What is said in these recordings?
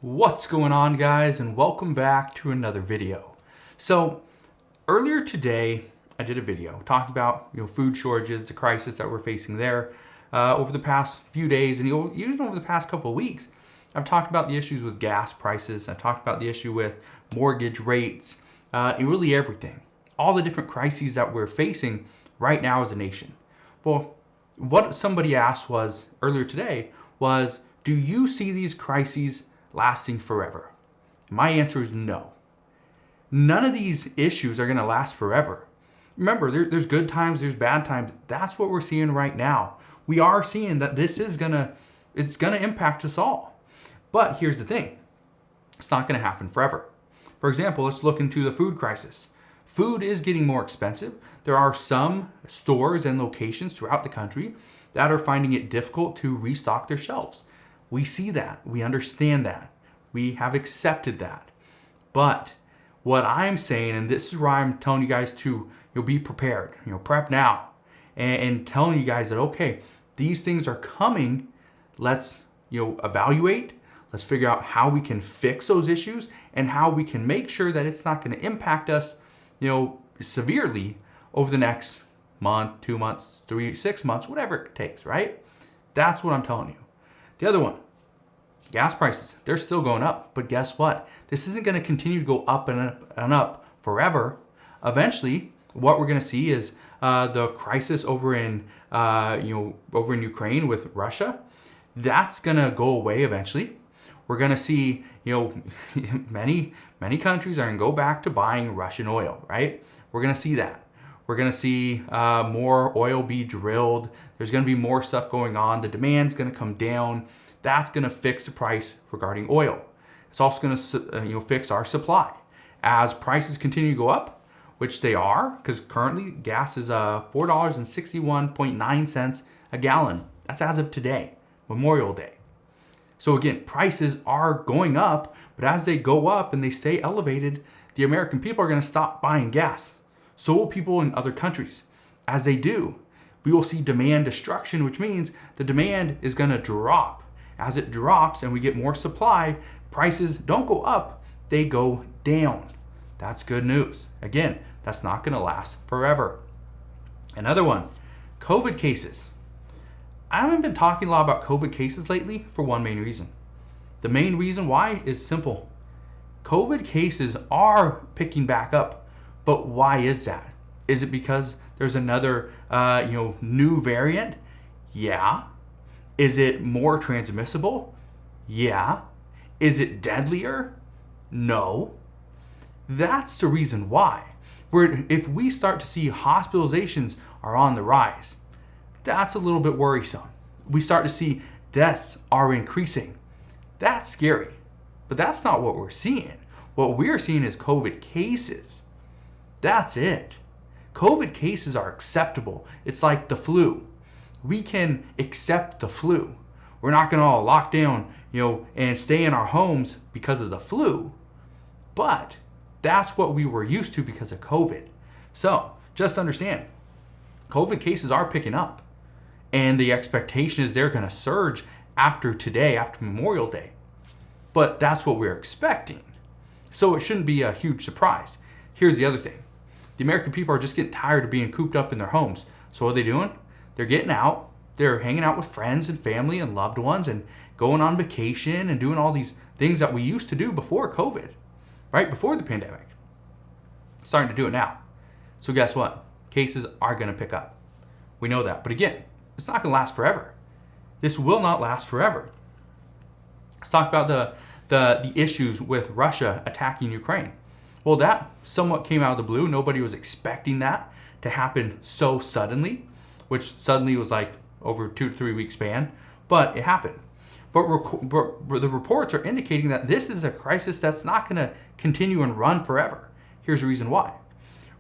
What's going on, guys, and welcome back to another video. So earlier today I did a video talking about food shortages, the crisis that we're facing there over the past few days, and even over the past couple of weeks. I've talked about the issues with gas prices. I talked about the issue with mortgage rates, and really everything, all the different crises that we're facing right now as a nation. Well, what somebody asked was earlier today was, do you see these crises lasting forever? My answer is no. None of these issues are going to last forever. Remember, there's good times, there's bad times. That's what we're seeing right now. We are seeing that this is it's gonna impact us all. But here's the thing, it's not going to happen forever. For example, let's look into the food crisis. Food is getting more expensive. There are some stores and locations throughout the country that are finding it difficult to restock their shelves. We see that. We understand that. We have accepted that. But what I'm saying, and this is why I'm telling you guys to be prepared, prep now, and telling you guys that, okay, these things are coming. Let's evaluate. Let's figure out how we can fix those issues and how we can make sure that it's not going to impact us, severely over the next month, 2 months, 3, 6 months, whatever it takes, right? That's what I'm telling you. The other one, gas prices, they're still going up, but guess what? This isn't going to continue to go up and up and up forever. Eventually, what we're going to see is the crisis over in Ukraine with Russia. That's going to go away eventually. We're going to see, many countries are going to go back to buying Russian oil, right? We're going to see that. We're going to see more oil be drilled. There's going to be more stuff going on. The demand's going to come down. That's going to fix the price regarding oil. It's also going to fix our supply. As prices continue to go up, which they are, because currently gas is $4.61.9 a gallon. That's as of today, Memorial Day. So again, prices are going up, but as they go up and they stay elevated, the American people are going to stop buying gas. So will people in other countries. As they do, we will see demand destruction, which means the demand is going to drop. As it drops and we get more supply, prices don't go up, they go down. That's good news. Again, that's not going to last forever. Another one, COVID cases. I haven't been talking a lot about COVID cases lately for one main reason. The main reason why is simple. COVID cases are picking back up, but why is that? Is it because there's another new variant? Yeah. Is it more transmissible? Yeah. Is it deadlier? No. That's the reason why. If we start to see hospitalizations are on the rise, that's a little bit worrisome. We start to see deaths are increasing. That's scary. But that's not what we're seeing. What we're seeing is COVID cases. That's it. COVID cases are acceptable. It's like the flu. We can accept the flu. We're not going to all lock down, and stay in our homes because of the flu. But that's what we were used to because of COVID. So just understand, COVID cases are picking up. And the expectation is they're going to surge after today, after Memorial Day. But that's what we're expecting. So it shouldn't be a huge surprise. Here's the other thing. The American people are just getting tired of being cooped up in their homes. So what are they doing? They're getting out. They're hanging out with friends and family and loved ones and going on vacation and doing all these things that we used to do before COVID, right? Before the pandemic. Starting to do it now. So guess what? Cases are going to pick up. We know that. But again, it's not going to last forever. This will not last forever. Let's talk about the issues with Russia attacking Ukraine. Well, that somewhat came out of the blue. Nobody was expecting that to happen so suddenly, which suddenly was like over a 2 to 3 week span, but it happened. But the reports are indicating that this is a crisis that's not going to continue and run forever. Here's the reason why.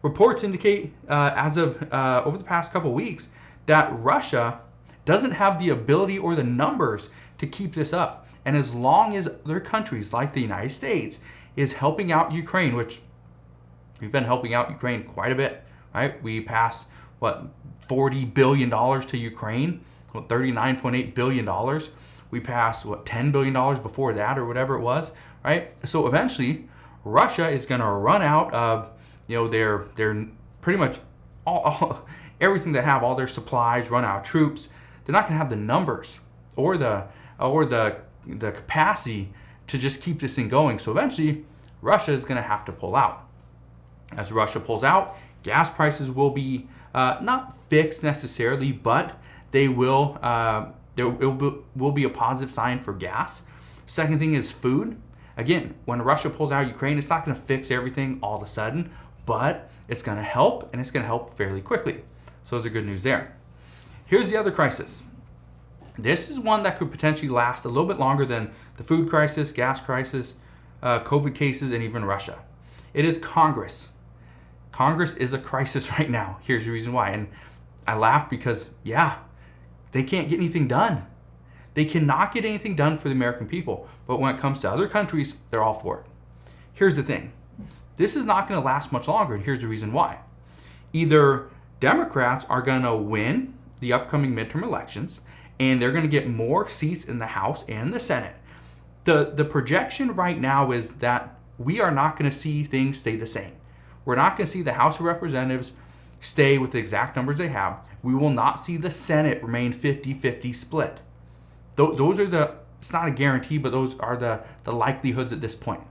Reports indicate as of over the past couple of weeks that Russia doesn't have the ability or the numbers to keep this up. And as long as other countries like the United States is helping out Ukraine, which we've been helping out Ukraine quite a bit, right? We passed, $40 billion to Ukraine, $39.8 billion. We passed what, $10 billion before that or whatever it was, right? So eventually Russia is going to run out of, their pretty much all everything they have, all their supplies, run out of troops. They're not going to have the numbers or the capacity to just keep this thing going. So eventually Russia is going to have to pull out. As Russia pulls out, gas prices will be not fixed necessarily, but they will. There will be a positive sign for gas. Second thing is food. Again, when Russia pulls out of Ukraine, it's not going to fix everything all of a sudden, but it's going to help, and it's going to help fairly quickly. So those are good news there. Here's the other crisis. This is one that could potentially last a little bit longer than the food crisis, gas crisis, COVID cases, and even Russia. It is Congress. Congress is a crisis right now. Here's the reason why. And I laugh because, they can't get anything done. They cannot get anything done for the American people. But when it comes to other countries, they're all for it. Here's the thing. This is not going to last much longer, and here's the reason why. Either Democrats are going to win the upcoming midterm elections, and they're going to get more seats in the House and the Senate. The projection right now is that we are not going to see things stay the same. We're not going to see the House of Representatives stay with the exact numbers they have. We will not see the Senate remain 50-50 split. Those are it's not a guarantee, but those are the likelihoods at this point.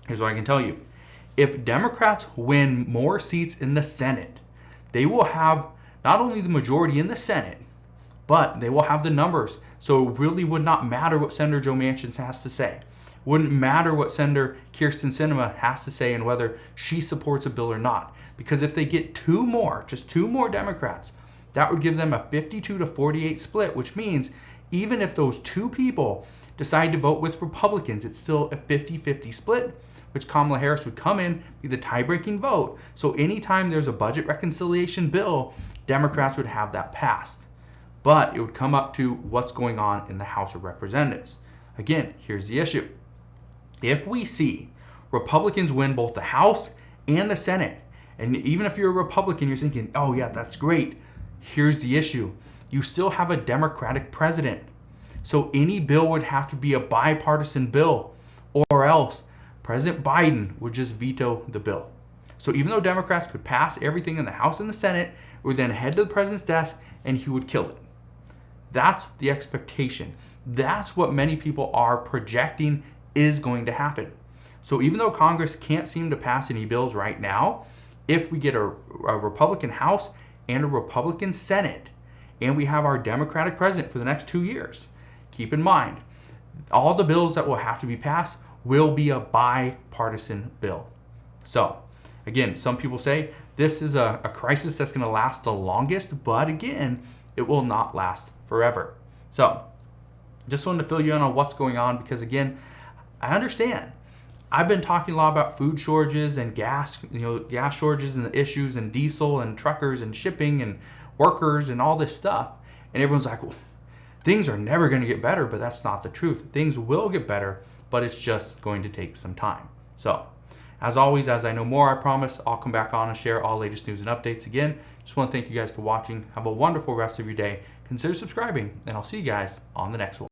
Here's what I can tell you. If Democrats win more seats in the Senate, they will have not only the majority in the Senate, but they will have the numbers. So it really would not matter what Senator Joe Manchin has to say. Wouldn't matter what Senator Kyrsten Sinema has to say and whether she supports a bill or not. Because if they get just two more Democrats, that would give them a 52-48 split, which means even if those two people decide to vote with Republicans, it's still a 50-50 split, which Kamala Harris would come in, be the tie-breaking vote. So anytime there's a budget reconciliation bill, Democrats would have that passed. But it would come up to what's going on in the House of Representatives. Again, here's the issue. If we see Republicans win both the House and the Senate, and even if you're a Republican, you're thinking, oh yeah, that's great. Here's the issue. You still have a Democratic president. So any bill would have to be a bipartisan bill, or else President Biden would just veto the bill. So even though Democrats could pass everything in the House and the Senate, it would then head to the president's desk and he would kill it. That's the expectation. That's what many people are projecting is going to happen. So even though Congress can't seem to pass any bills right now, if we get a Republican House and a Republican Senate, and we have our Democratic president for the next 2 years, keep in mind, all the bills that will have to be passed will be a bipartisan bill. So, again, some people say this is a crisis that's going to last the longest, but again, it will not last forever. So, just wanted to fill you in on what's going on because, again, I understand. I've been talking a lot about food shortages and gas shortages and the issues and diesel and truckers and shipping and workers and all this stuff. And everyone's like, well, things are never going to get better, but that's not the truth. Things will get better, but it's just going to take some time. So, as always, as I know more, I promise I'll come back on and share all latest news and updates again. Just want to thank you guys for watching. Have a wonderful rest of your day. Consider subscribing, and I'll see you guys on the next one.